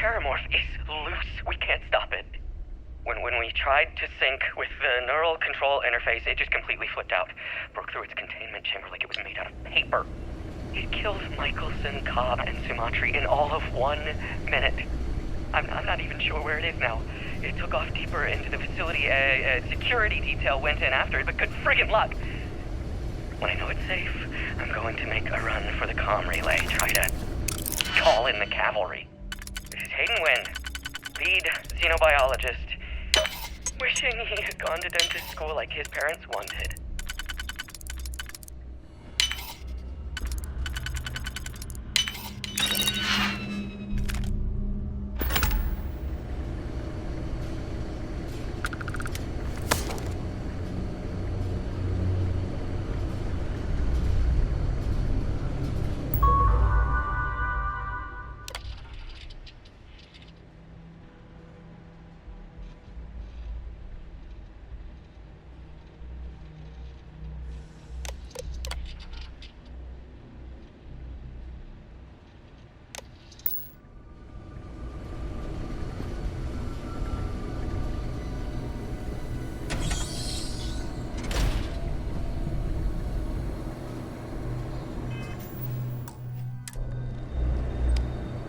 terramorph is loose. We can't stop it. When we tried to sync with the neural control interface, it just completely flipped out. Broke through its containment chamber like it was made out of paper. It killed Michelson, Cobb, and Sumatri in all of 1 minute. I'm not even sure where it is now. It took off deeper into the facility. A security detail went in after it, but good friggin' luck. When I know it's safe, I'm going to make a run for the comm relay. Try to call in the cavalry. This is Hayden Wynn, lead xenobiologist. Wishing he had gone to dentist school like his parents wanted.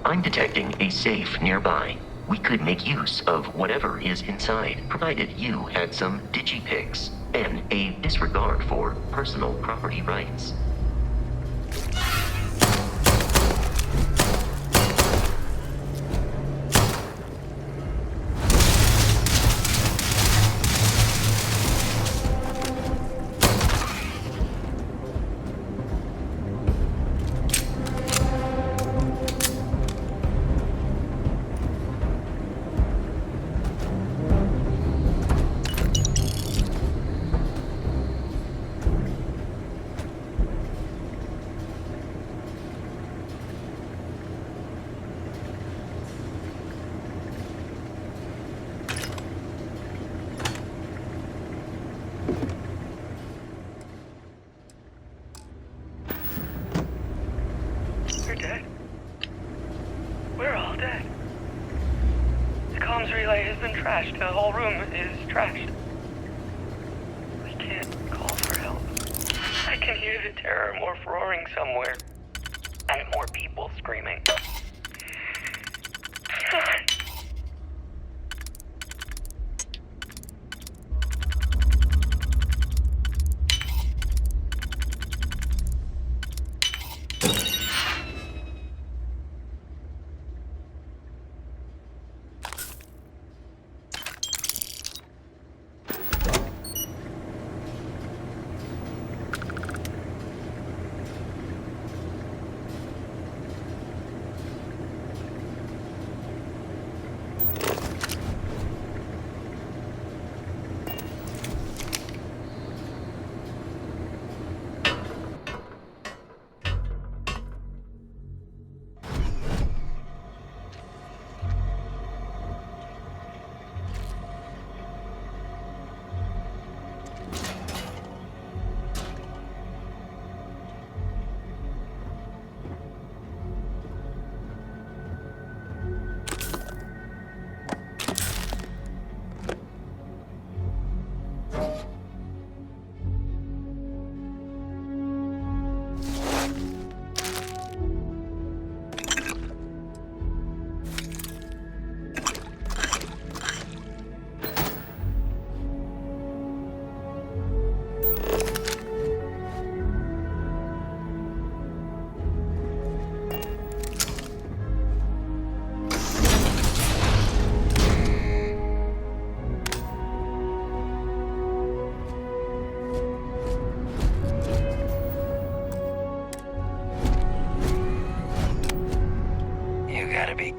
I'm detecting a safe nearby. We could make use of whatever is inside, provided you had some digipics and a disregard for personal property rights. We're dead. We're all dead. The comms relay has been trashed. The whole room is trashed. We can't call for help. I can hear the terramorph roaring somewhere. And more people screaming.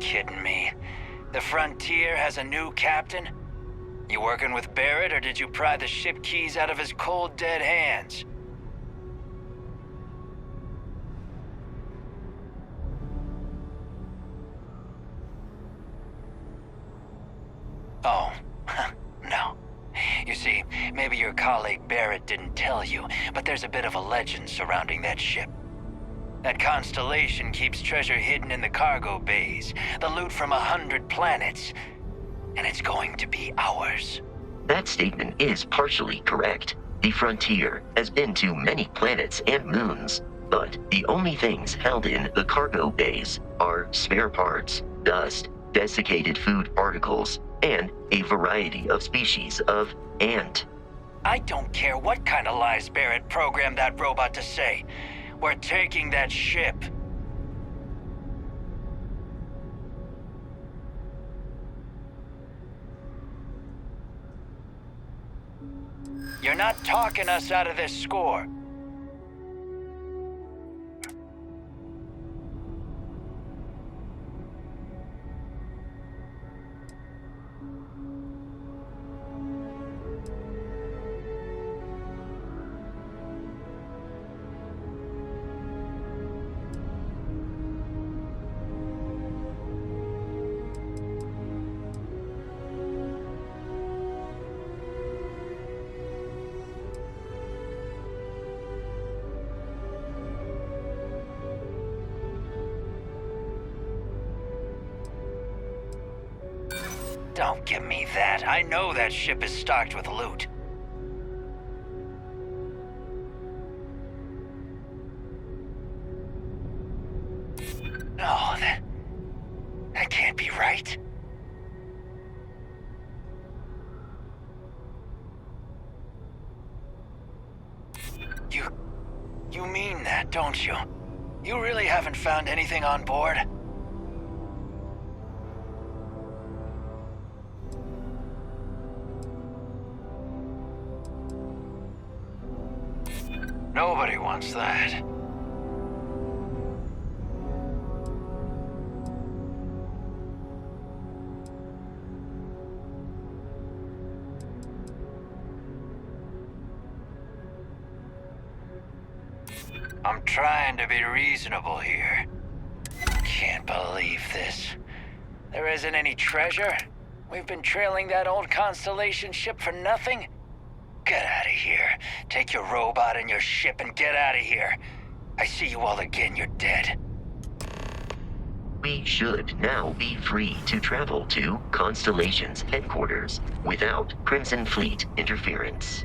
Kidding me? The Frontier has a new captain? You working with Barrett, or did you pry the ship keys out of his cold, dead hands? Oh, no. You see, maybe your colleague Barrett didn't tell you, but there's a bit of a legend surrounding that ship. That constellation keeps treasure hidden in the cargo bays, the loot from 100 planets, and it's going to be ours. That statement is partially correct. The Frontier has been to many planets and moons, but the only things held in the cargo bays are spare parts, dust, desiccated food particles, and a variety of species of ant. I don't care what kind of lies Barrett programmed that robot to say. We're taking that ship. You're not talking us out of this score. Don't give me that. I know that ship is stocked with loot. No, that can't be right. You mean that, don't you? You really haven't found anything on board? Nobody wants that. I'm trying to be reasonable here. Can't believe this. There isn't any treasure? We've been trailing that old Constellation ship for nothing? Get out of here. Take your robot and your ship and get out of here. I see you all again, you're dead. We should now be free to travel to Constellation's headquarters without Crimson Fleet interference.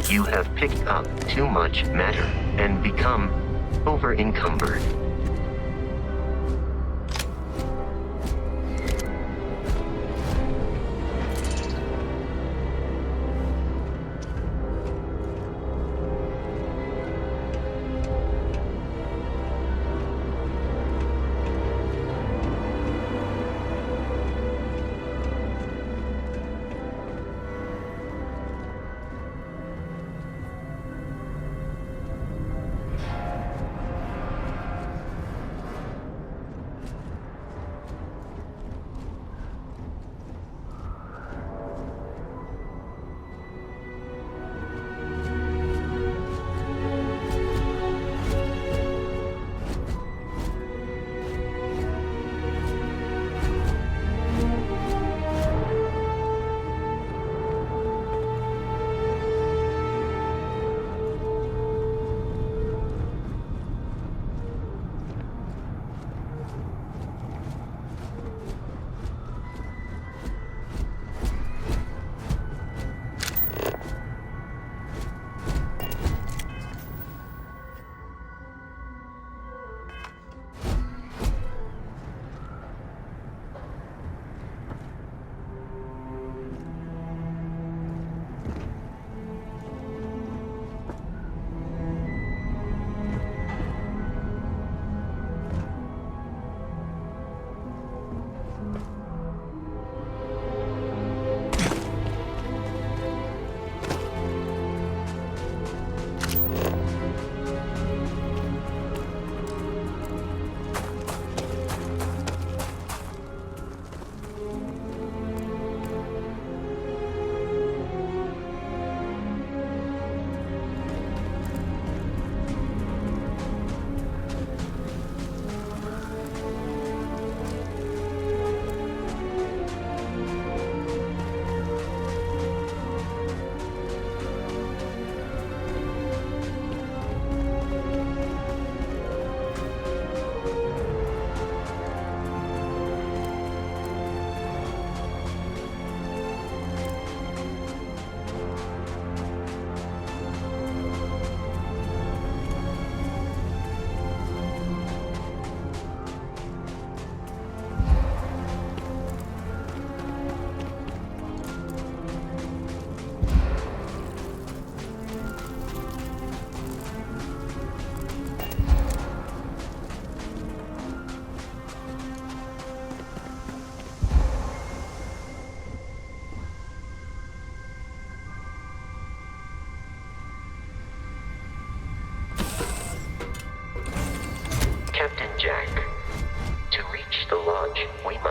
You have picked up too much matter and become over-encumbered.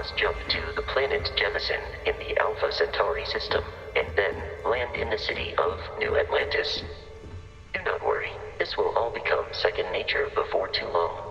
must jump to the planet Jemison in the Alpha Centauri system, and then land in the city of New Atlantis. Do not worry, this will all become second nature before too long.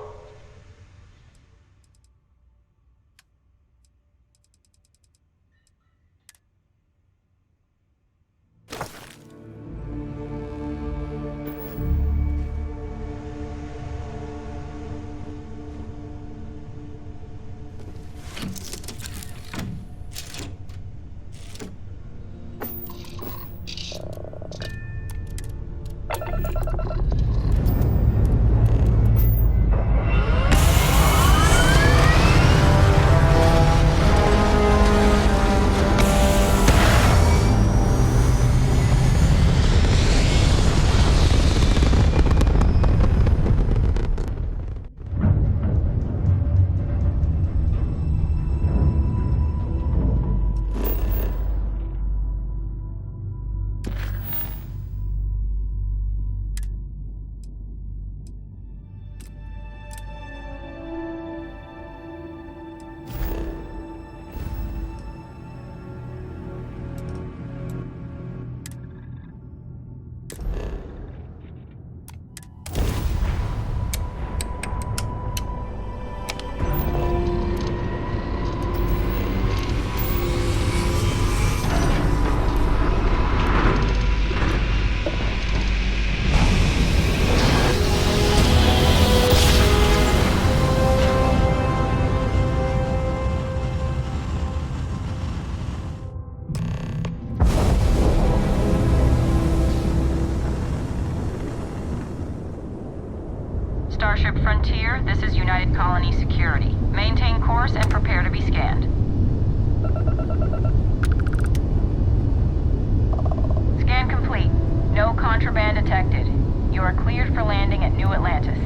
Starship Frontier, this is United Colony Security. Maintain course and prepare to be scanned. Scan complete. No contraband detected. You are cleared for landing at New Atlantis.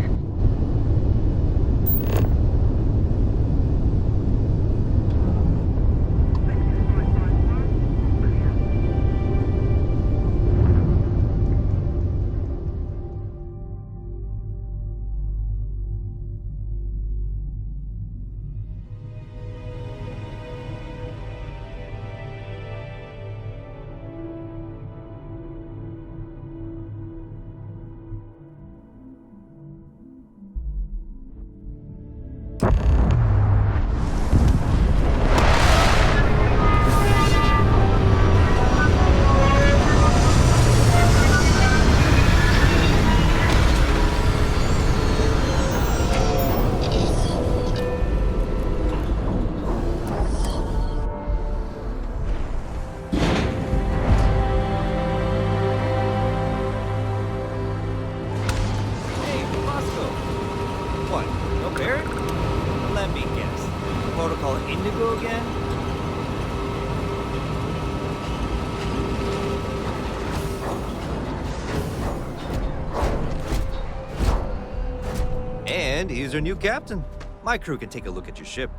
And he's your new captain. My crew can take a look at your ship,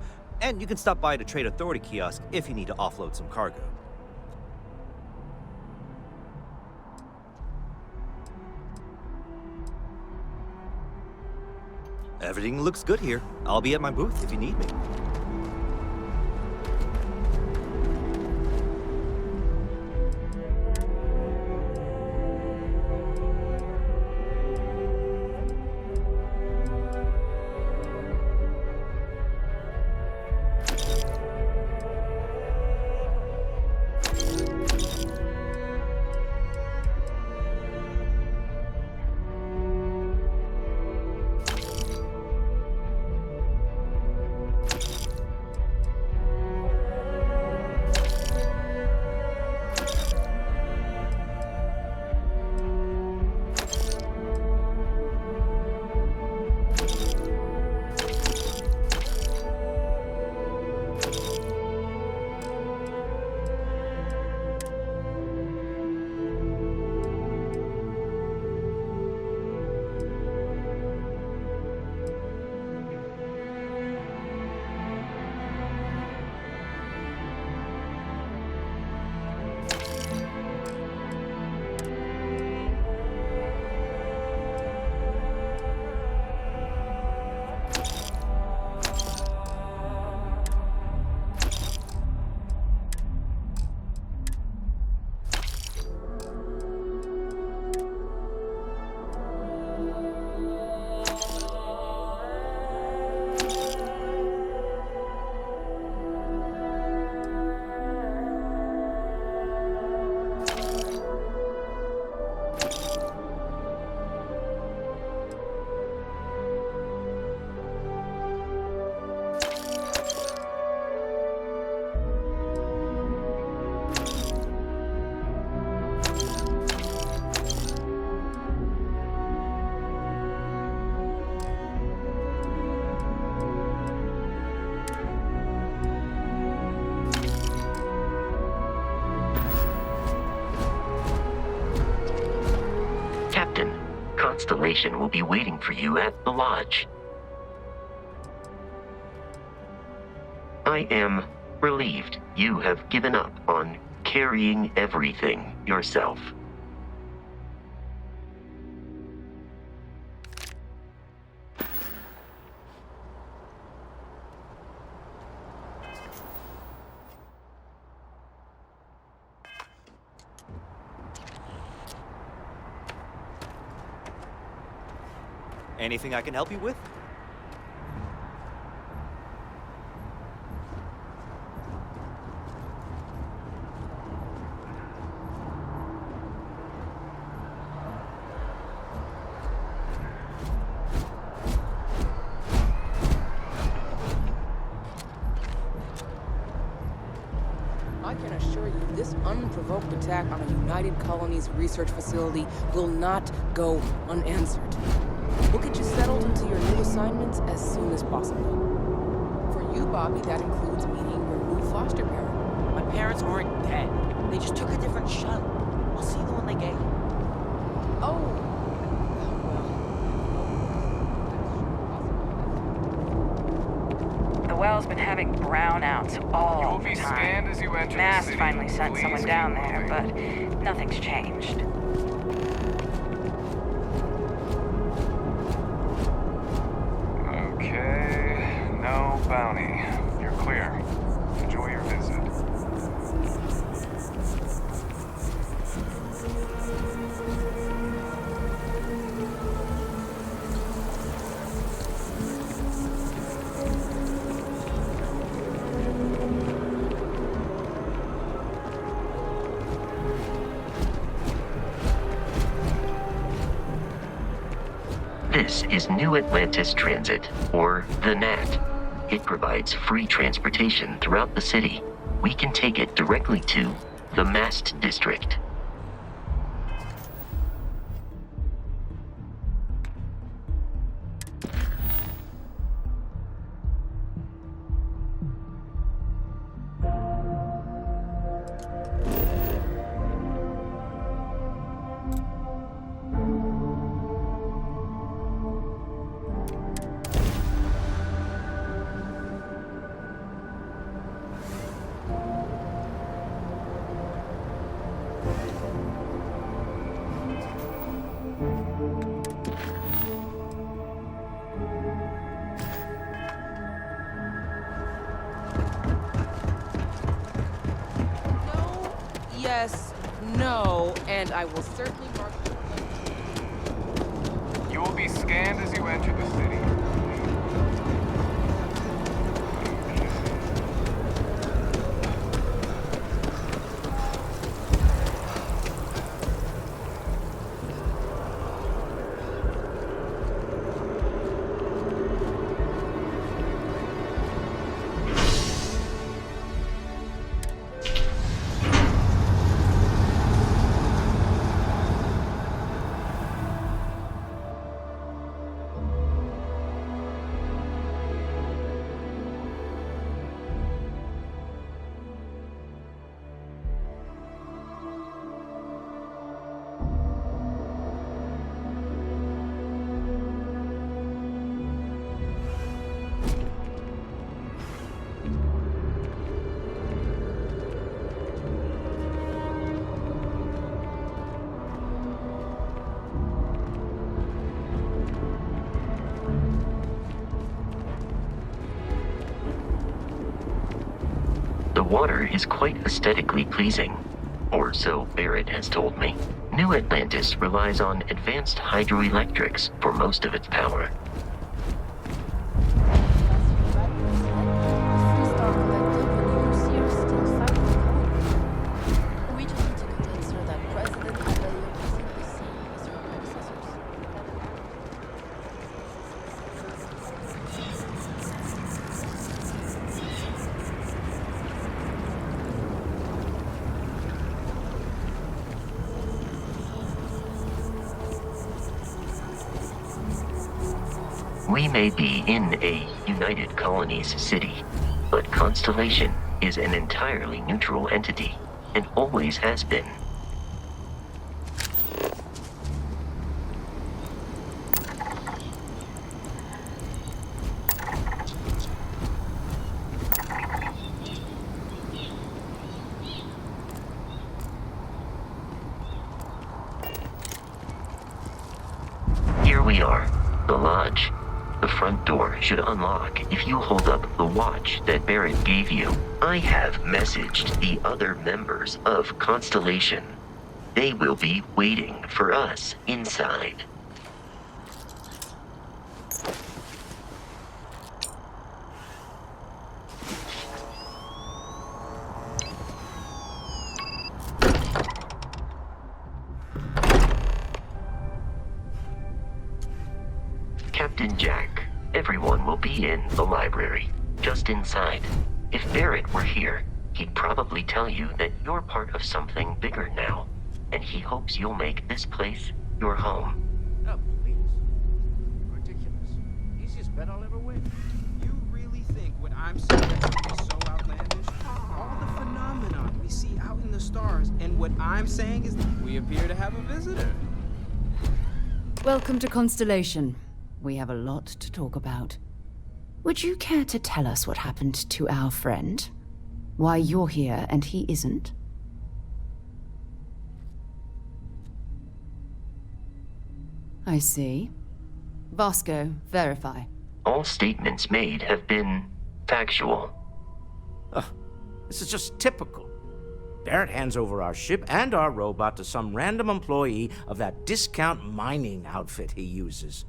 and you can stop by the Trade Authority kiosk if you need to offload some cargo. Everything looks good here. I'll be at my booth if you need me. Constellation will be waiting for you at the lodge. I am relieved you have given up on carrying everything yourself. Anything I can help you with? I can assure you, this unprovoked attack on a United Colonies research facility will not go unanswered. We'll get you settled into your new assignments as soon as possible. For you, Bobby, that includes meeting your new foster parent. My parents aren't dead. They just took a different shuttle. I'll see the one they gave. Oh, well. The well's been having brownouts all You will the be time. scanned as you enter the Mast city. finally sent Please someone keep down there, moving. but nothing's changed. Okay, no bounty. You're clear. Enjoy your visit. This is New Atlantis Transit, or the NAT. It provides free transportation throughout the city. We can take it directly to the Mast District. No, yes, no, and I will certainly mark you. You will be scanned as you enter the city. The water is quite aesthetically pleasing, or so Barrett has told me. New Atlantis relies on advanced hydroelectrics for most of its power. We may be in a United Colonies city, but Constellation is an entirely neutral entity, and always has been. we are. The lodge. The front door should unlock if you hold up the watch that Barrett gave you. I have messaged the other members of Constellation. They will be waiting for us inside. Captain Jack, everyone will be in the library, just inside. If Barrett were here, he'd probably tell you that you're part of something bigger now, and he hopes you'll make this place your home. Oh, please. Ridiculous. Easiest bet I'll ever win. You really think what I'm saying is so outlandish? All the phenomenon we see out in the stars, and what I'm saying is we appear to have a visitor. Welcome to Constellation. We have a lot to talk about. Would you care to tell us what happened to our friend? Why you're here and he isn't? I see. Vasco, verify. All statements made have been factual. This is just typical. Barrett hands over our ship and our robot to some random employee of that discount mining outfit he uses.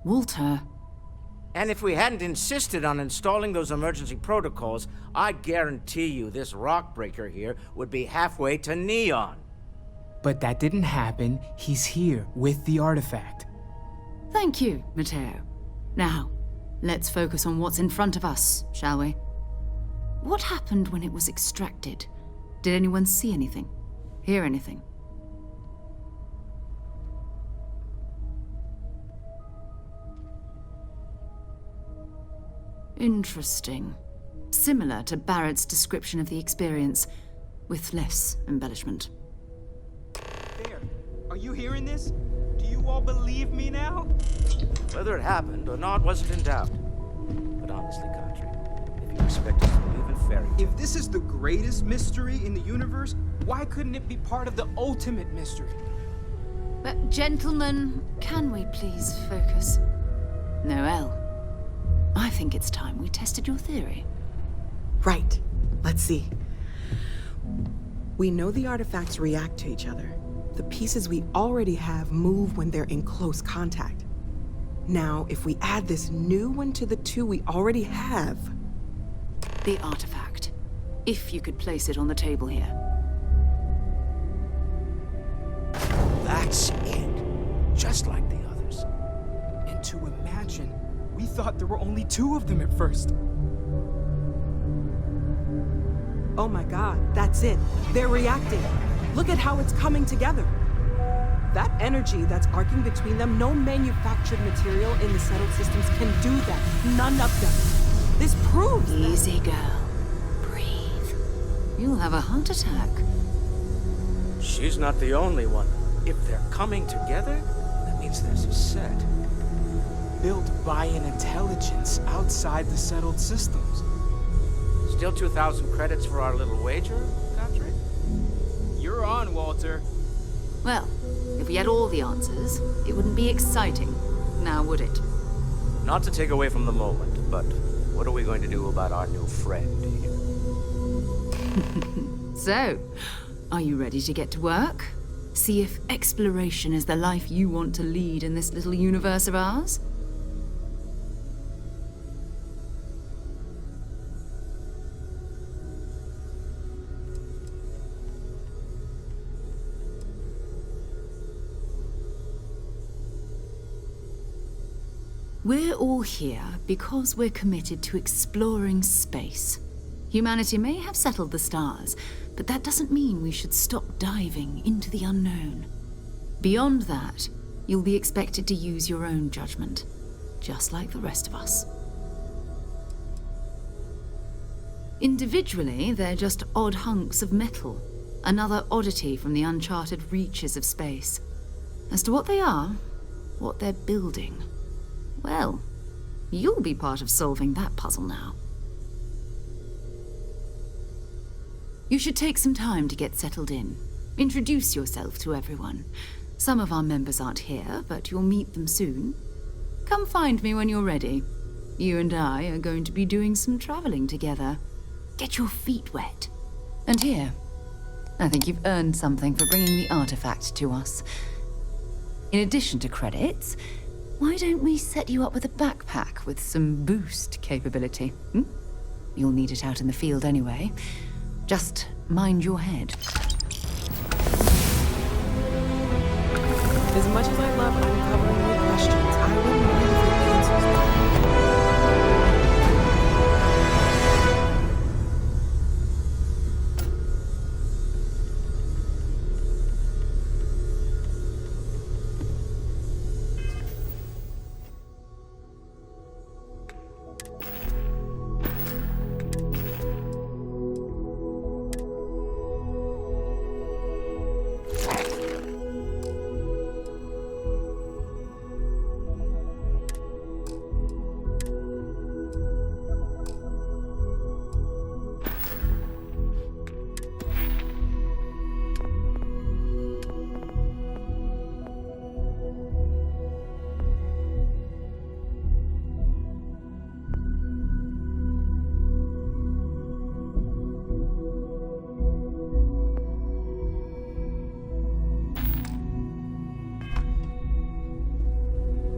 Walter. And if we hadn't insisted on installing those emergency protocols, I guarantee you this rock breaker here would be halfway to Neon. But that didn't happen. He's here with the artifact. Thank you, Matteo. Now, let's focus on what's in front of us, shall we? What happened when it was extracted? Did anyone see anything? Hear anything? Interesting. Similar to Barrett's description of the experience, with less embellishment. There. Are you hearing this? Do you all believe me now? Whether it happened or not wasn't in doubt. But honestly, Country, if you expect us to believe in fairy tales... If this is the greatest mystery in the universe, why couldn't it be part of the ultimate mystery? But gentlemen, can we please focus? Noel, I think it's time we tested your theory. Right. Let's see. We know the artifacts react to each other. The pieces we already have move when they're in close contact. Now, if we add this new one to the two we already have... The artifact. If you could place it on the table here. That's it. Just like the others. And to imagine, we thought there were only two of them at first. Oh my god, that's it. They're reacting. Look at how it's coming together. That energy that's arcing between them, no manufactured material in the settled systems can do that. None of them. This proves that. Easy, girl. Breathe. You'll have a heart attack. She's not the only one. If they're coming together, that means there's a set. Built by an intelligence outside the settled systems. Still 2,000 credits for our little wager, Country? You're on, Walter. Well, if we had all the answers, it wouldn't be exciting, now would it? Not to take away from the moment, but what are we going to do about our new friend here? So, are you ready to get to work? See if exploration is the life you want to lead in this little universe of ours? We're all here because we're committed to exploring space. Humanity may have settled the stars, but that doesn't mean we should stop diving into the unknown. Beyond that, you'll be expected to use your own judgment, just like the rest of us. Individually, they're just odd hunks of metal, another oddity from the uncharted reaches of space. As to what they are, what they're building, well, you'll be part of solving that puzzle now. You should take some time to get settled in. Introduce yourself to everyone. Some of our members aren't here, but you'll meet them soon. Come find me when you're ready. You and I are going to be doing some traveling together. Get your feet wet. And here, I think you've earned something for bringing the artifact to us. In addition to credits, why don't we set you up with a backpack with some boost capability? You'll need it out in the field anyway. Just mind your head. As much as I love uncovering new questions, I wouldn't mind if your answers were.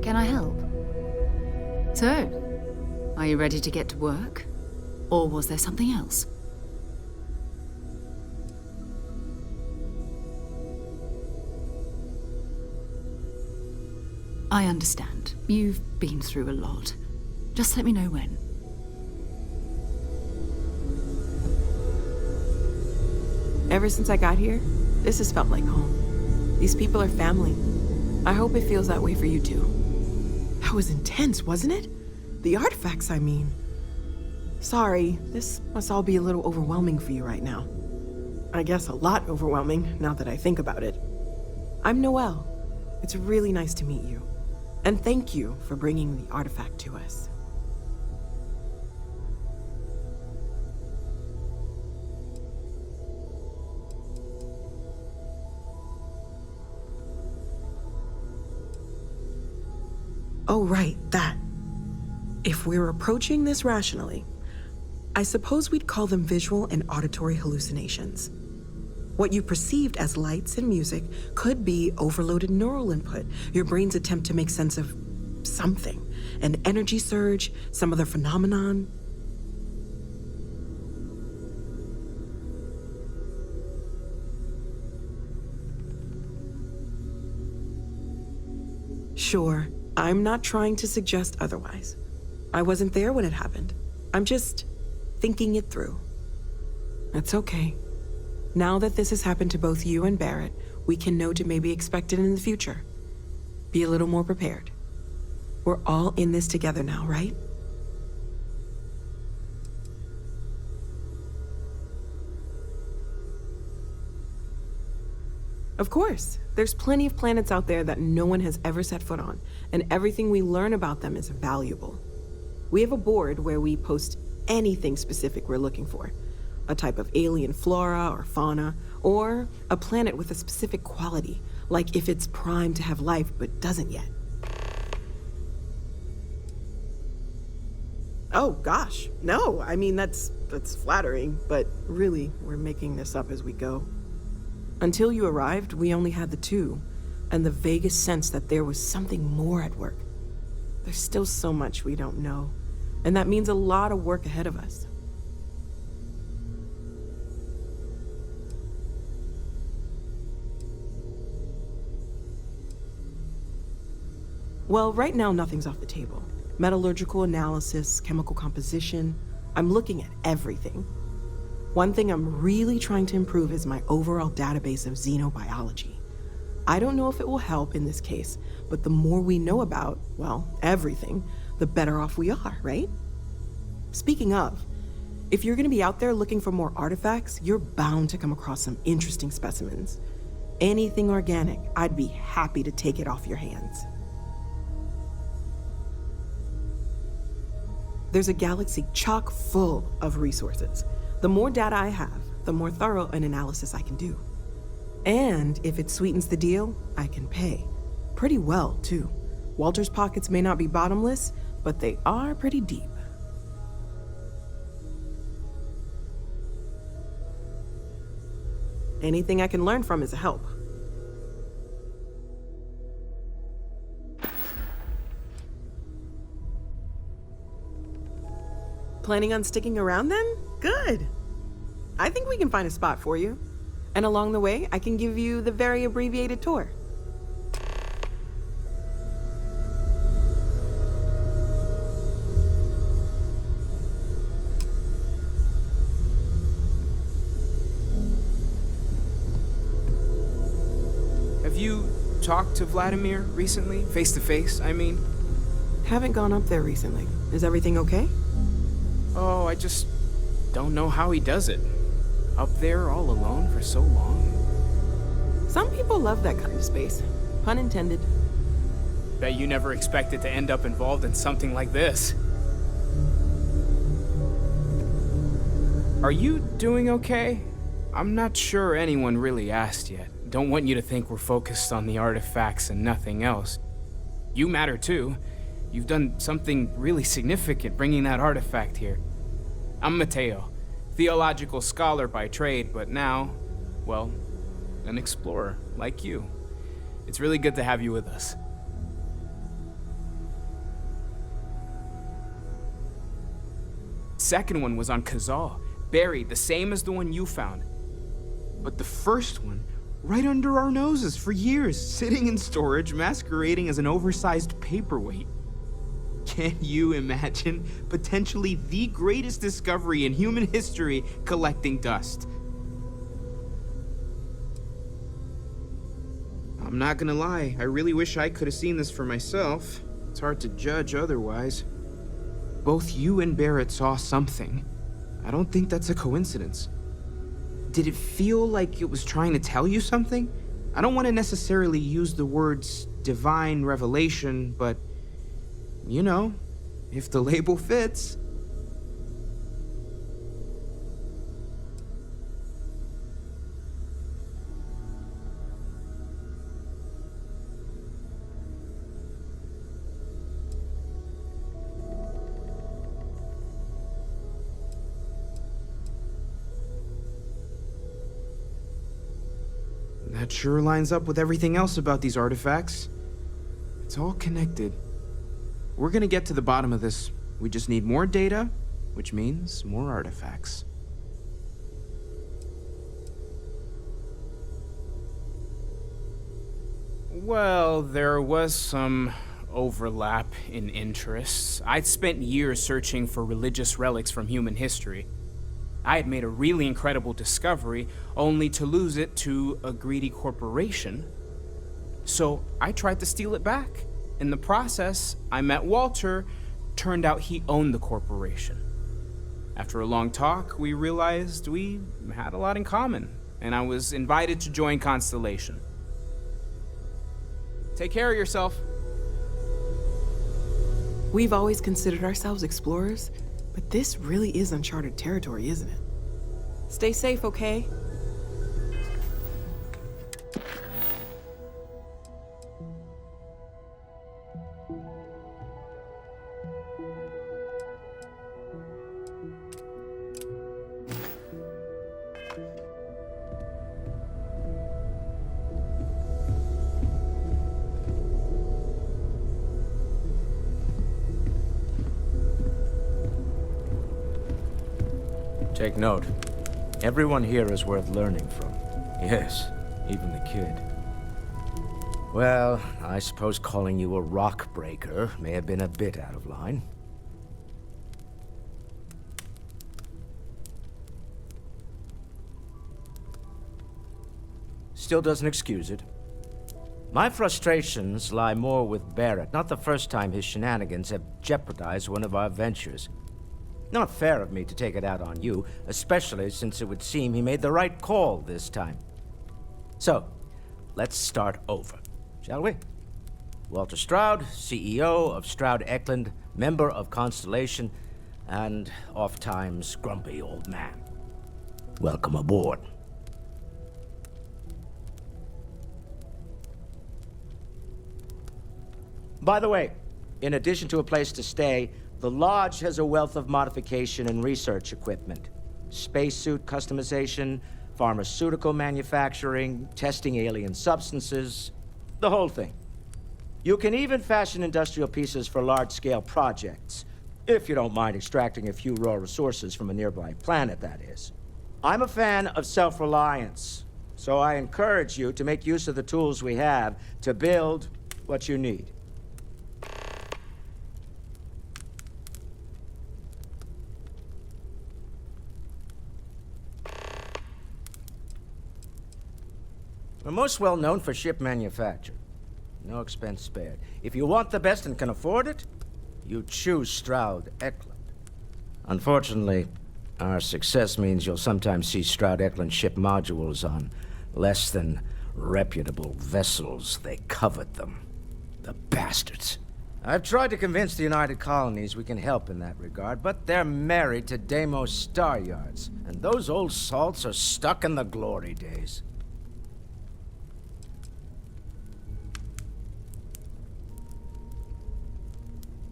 Can I help? So, are you ready to get to work? Or was there something else? I understand. You've been through a lot. Just let me know when. Ever since I got here, this has felt like home. These people are family. I hope it feels that way for you too. That was intense, wasn't it? The artifacts, I mean. Sorry, this must all be a little overwhelming for you right now. I guess a lot overwhelming, now that I think about it. I'm Noelle. It's really nice to meet you. And thank you for bringing the artifact to us. Oh, right, that. If we're approaching this rationally, I suppose we'd call them visual and auditory hallucinations. What you perceived as lights and music could be overloaded neural input, your brain's attempt to make sense of something, an energy surge, some other phenomenon. Sure, I'm not trying to suggest otherwise. I wasn't there when it happened. I'm just thinking it through. That's okay. Now that this has happened to both you and Barrett, we can know to maybe expect it in the future. Be a little more prepared. We're all in this together now, right? Of course. There's plenty of planets out there that no one has ever set foot on, and everything we learn about them is valuable. We have a board where we post anything specific we're looking for. A type of alien flora or fauna, or a planet with a specific quality, like if it's primed to have life but doesn't yet. Oh gosh, no, I mean that's flattering, but really, we're making this up as we go. Until you arrived, we only had the two, and the vaguest sense that there was something more at work. There's still so much we don't know, and that means a lot of work ahead of us. Well, right now nothing's off the table. Metallurgical analysis, chemical composition, I'm looking at everything. One thing I'm really trying to improve is my overall database of xenobiology. I don't know if it will help in this case, but the more we know about, well, everything, the better off we are, right? Speaking of, if you're gonna be out there looking for more artifacts, you're bound to come across some interesting specimens. Anything organic, I'd be happy to take it off your hands. There's a galaxy chock full of resources. The more data I have, the more thorough an analysis I can do. And if it sweetens the deal, I can pay. Pretty well, too. Walter's pockets may not be bottomless, but they are pretty deep. Anything I can learn from is a help. Planning on sticking around then? Good. I think we can find a spot for you. And along the way, I can give you the very abbreviated tour. Have you talked to Vladimir recently? Face to face, I mean? Haven't gone up there recently. Is everything okay? Oh, I just don't know how he does it. Up there all alone for so long. Some people love that kind of space. Pun intended. Bet you never expected to end up involved in something like this. Are you doing okay? I'm not sure anyone really asked yet. Don't want you to think we're focused on the artifacts and nothing else. You matter too. You've done something really significant bringing that artifact here. I'm Mateo, theological scholar by trade, but now, well, an explorer like you. It's really good to have you with us. Second one was on Kazal, buried, the same as the one you found. But the first one, right under our noses for years, sitting in storage, masquerading as an oversized paperweight. Can you imagine potentially the greatest discovery in human history collecting dust? I'm not gonna lie, I really wish I could have seen this for myself. It's hard to judge otherwise. Both you and Barrett saw something. I don't think that's a coincidence. Did it feel like it was trying to tell you something? I don't want to necessarily use the words divine revelation, but you know, if the label fits. That sure lines up with everything else about these artifacts. It's all connected. We're gonna get to the bottom of this. We just need more data, which means more artifacts. Well, there was some overlap in interests. I'd spent years searching for religious relics from human history. I had made a really incredible discovery, only to lose it to a greedy corporation. So I tried to steal it back. In the process, I met Walter. Turned out he owned the corporation. After a long talk, we realized we had a lot in common, and I was invited to join Constellation. Take care of yourself. We've always considered ourselves explorers, but this really is uncharted territory, isn't it? Stay safe, okay? Take note. Everyone here is worth learning from. Yes, even the kid. Well, I suppose calling you a rock breaker may have been a bit out of line. Still doesn't excuse it. My frustrations lie more with Barrett. Not the first time his shenanigans have jeopardized one of our ventures. Not fair of me to take it out on you, especially since it would seem he made the right call this time. So, let's start over, shall we? Walter Stroud, CEO of Stroud Eklund, member of Constellation, and oft-times grumpy old man. Welcome aboard. By the way, in addition to a place to stay, the Lodge has a wealth of modification and research equipment. Spacesuit customization, pharmaceutical manufacturing, testing alien substances, the whole thing. You can even fashion industrial pieces for large-scale projects, if you don't mind extracting a few raw resources from a nearby planet, that is. I'm a fan of self-reliance, so I encourage you to make use of the tools we have to build what you need. We're most well known for ship manufacture. No expense spared. If you want the best and can afford it, you choose Stroud-Eklund. Unfortunately, our success means you'll sometimes see Stroud-Eklund ship modules on less than reputable vessels. They covet them. The bastards. I've tried to convince the United Colonies we can help in that regard, but they're married to Deimos Star Yards, and those old salts are stuck in the glory days.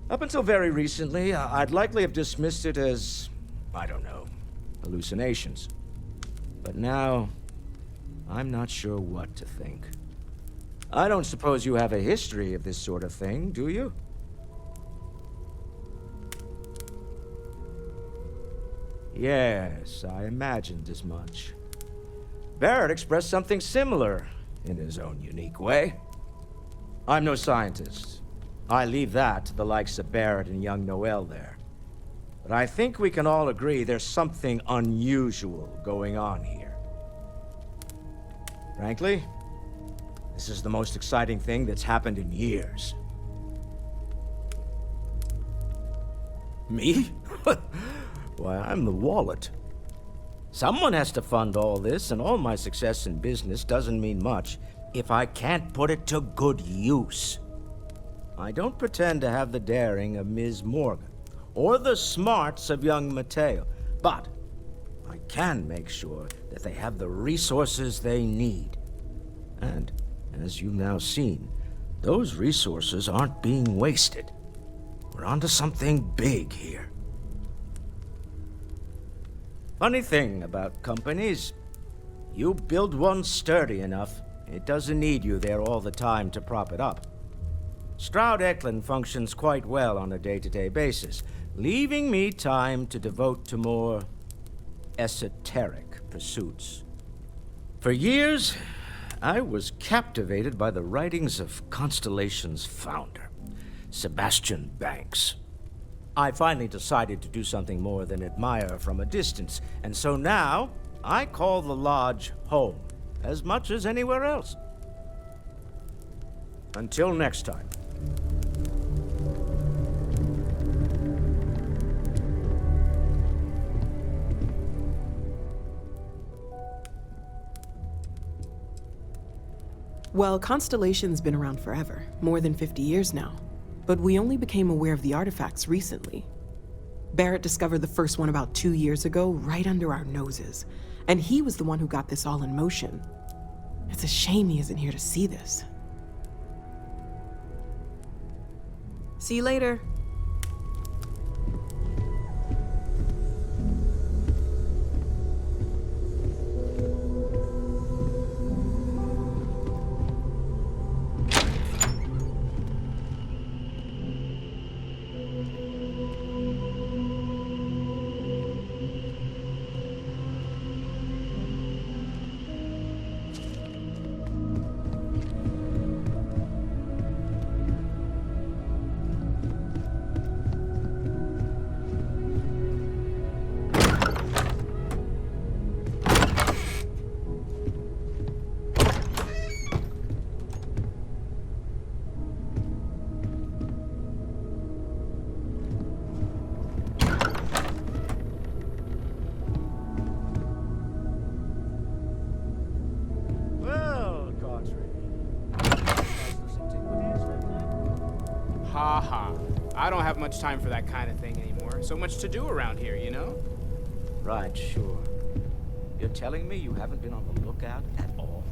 Up until very recently, I'd likely have dismissed it as, I don't know, hallucinations. But now, I'm not sure what to think. I don't suppose you have a history of this sort of thing, do you? Yes, I imagined as much. Barrett expressed something similar, in his own unique way. I'm no scientist. I leave that to the likes of Barrett and young Noel there. But I think we can all agree there's something unusual going on here. Frankly, this is the most exciting thing that's happened in years. Me? Why, I'm the wallet. Someone has to fund all this, and all my success in business doesn't mean much if I can't put it to good use. I don't pretend to have the daring of Ms. Morgan, or the smarts of young Mateo, but I can make sure that they have the resources they need. And, as you've now seen, those resources aren't being wasted. We're onto something big here. Funny thing about companies, you build one sturdy enough, it doesn't need you there all the time to prop it up. Stroud-Eklund functions quite well on a day-to-day basis, leaving me time to devote to more esoteric pursuits. For years, I was captivated by the writings of Constellation's founder, Sebastian Banks. I finally decided to do something more than admire from a distance, and so now I call the Lodge home, as much as anywhere else. Until next time. Well, Constellation's been around forever, more than 50 years now. But we only became aware of the artifacts recently. Barrett discovered the first one about 2 years ago, right under our noses. And he was the one who got this all in motion. It's a shame he isn't here to see this. See you later. I don't have much time for that kind of thing anymore. So much to do around here, you know? Right, sure. You're telling me you haven't been on the lookout at all?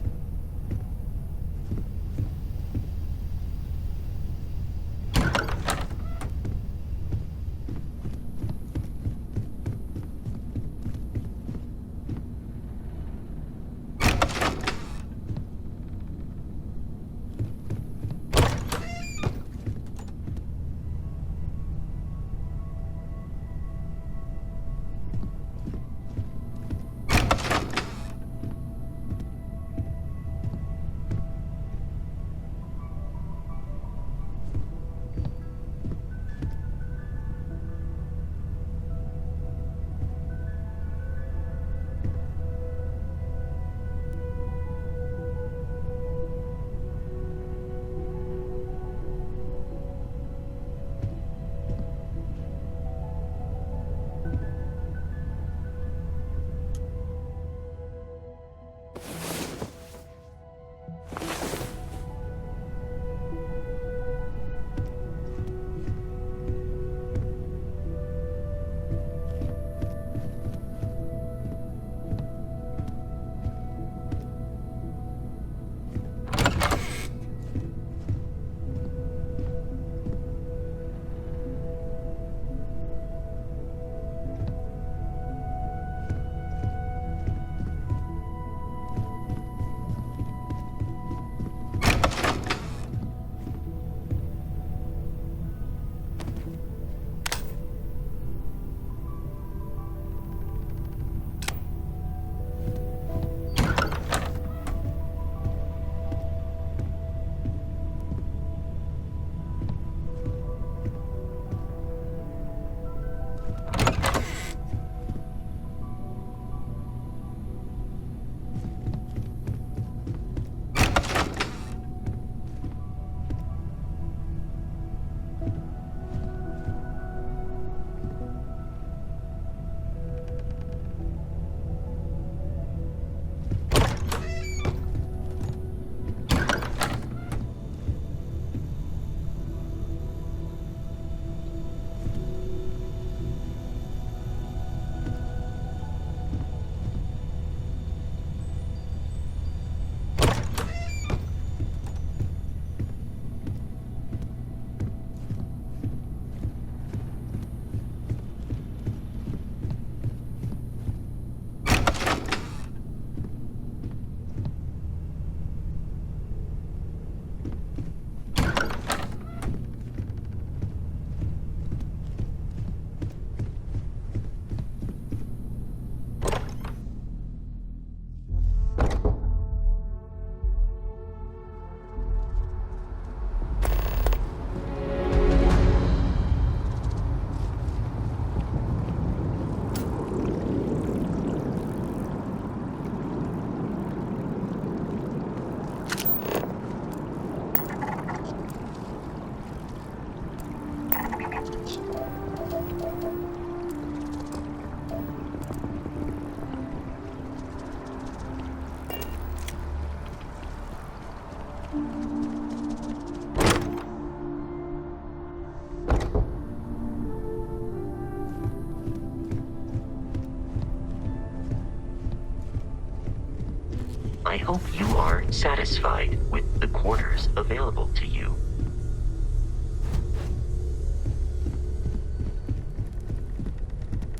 I hope you are satisfied with the quarters available to you.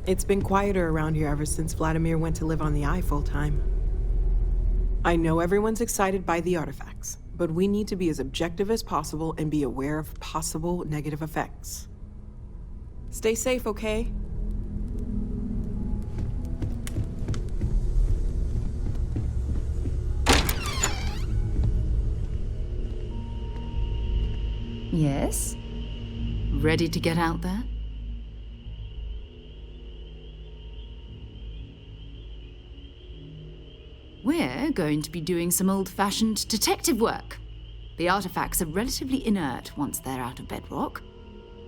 It's been quieter around here ever since Vladimir went to live on the Eye full-time. I know everyone's excited by the artifacts, but we need to be as objective as possible and be aware of possible negative effects. Stay safe, okay? Yes? Ready to get out there? We're going to be doing some old-fashioned detective work. The artifacts are relatively inert once they're out of bedrock.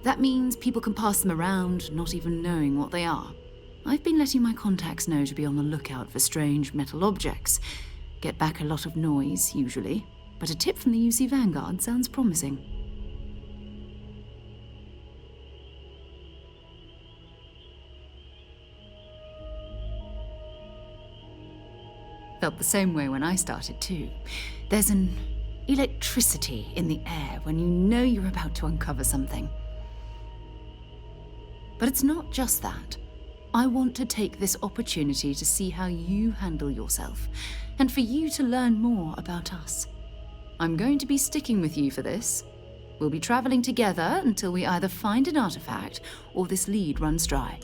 That means people can pass them around, not even knowing what they are. I've been letting my contacts know to be on the lookout for strange metal objects. Get back a lot of noise, usually, but a tip from the UC Vanguard sounds promising. Felt the same way when I started, too. There's an electricity in the air when you know you're about to uncover something. But it's not just that. I want to take this opportunity to see how you handle yourself, and for you to learn more about us. I'm going to be sticking with you for this. We'll be traveling together until we either find an artifact or this lead runs dry.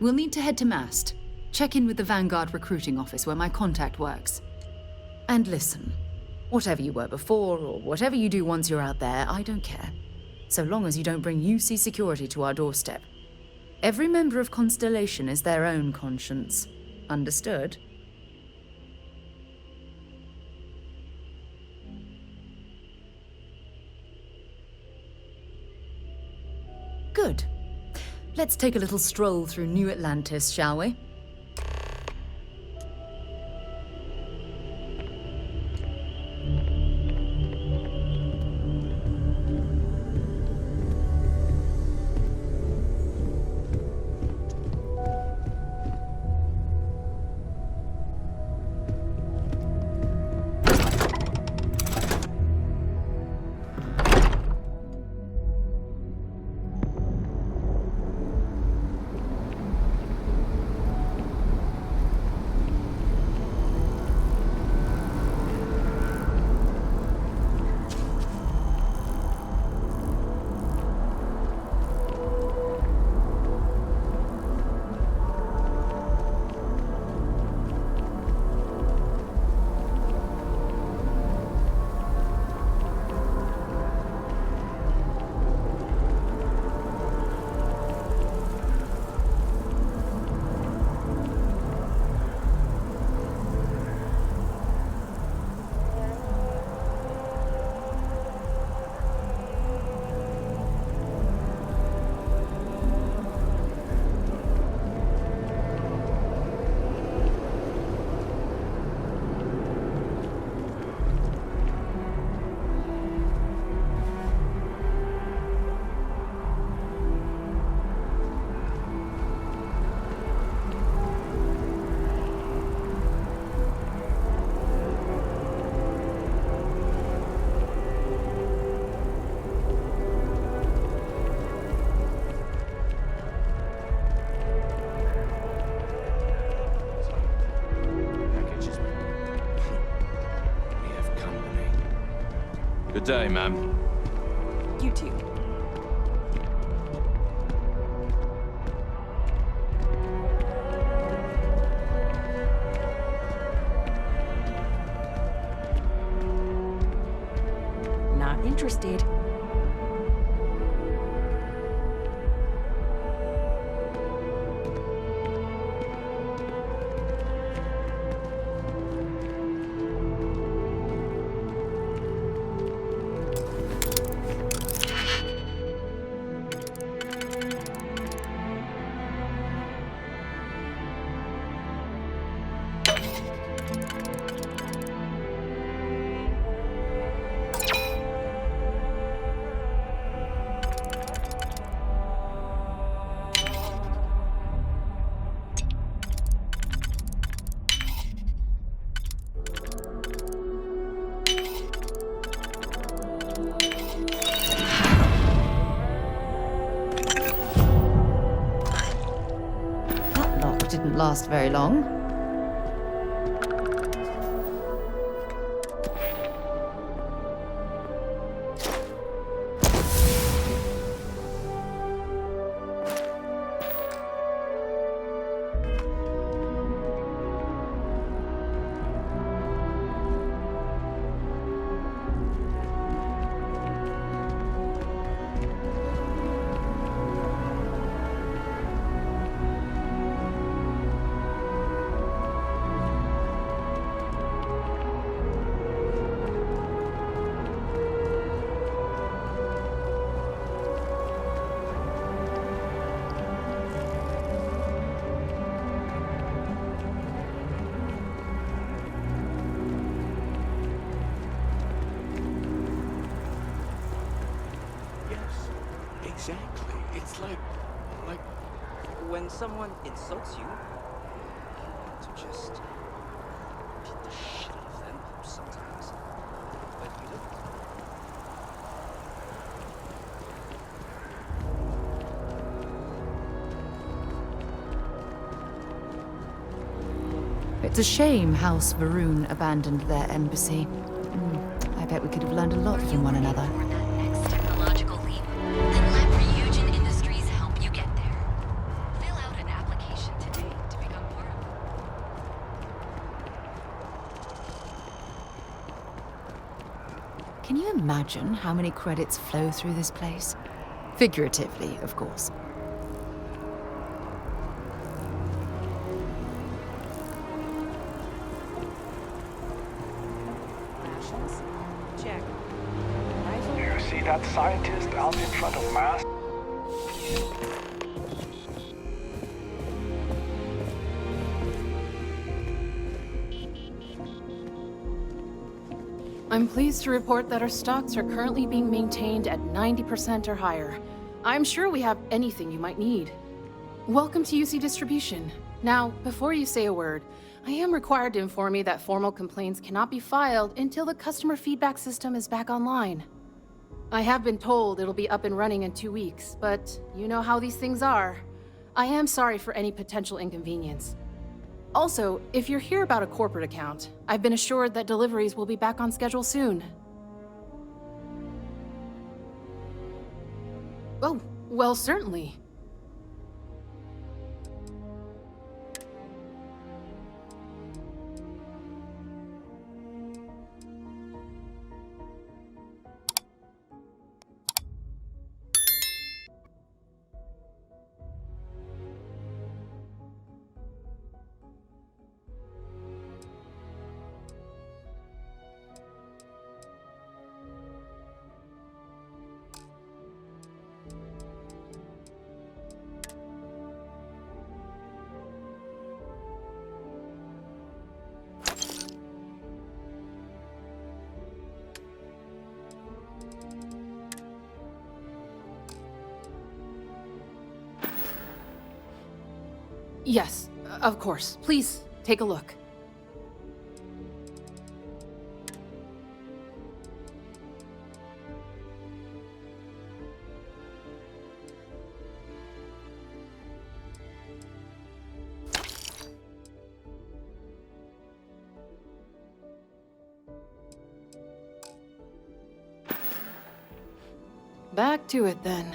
We'll need to head to Mast. Check in with the Vanguard recruiting office where my contact works. And listen, whatever you were before, or whatever you do once you're out there, I don't care. So long as you don't bring UC security to our doorstep. Every member of Constellation is their own conscience. Understood? Good. Let's take a little stroll through New Atlantis, shall we? Good day, ma'am. You too. Not interested. last very long. Exactly. It's like when someone insults you, you want to just beat the shit out of them sometimes. But you don't. It's a shame House Varun abandoned their embassy. I bet we could have learned a lot from one another. Technological leap, then let Ryujin Industries help you get there. Fill out an application today to become part of it. Can you imagine how many credits flow through this place? Figuratively, of course. Check. You see that scientist out in front of Mass? I'm pleased to report that our stocks are currently being maintained at 90% or higher. I'm sure we have anything you might need. Welcome to UC Distribution. Now, before you say a word, I am required to inform you that formal complaints cannot be filed until the customer feedback system is back online. I have been told it'll be up and running in 2 weeks, but you know how these things are. I am sorry for any potential inconvenience. Also, if you're here about a corporate account, I've been assured that deliveries will be back on schedule soon. Oh, well, certainly. Yes, of course. Please, take a look. Back to it then.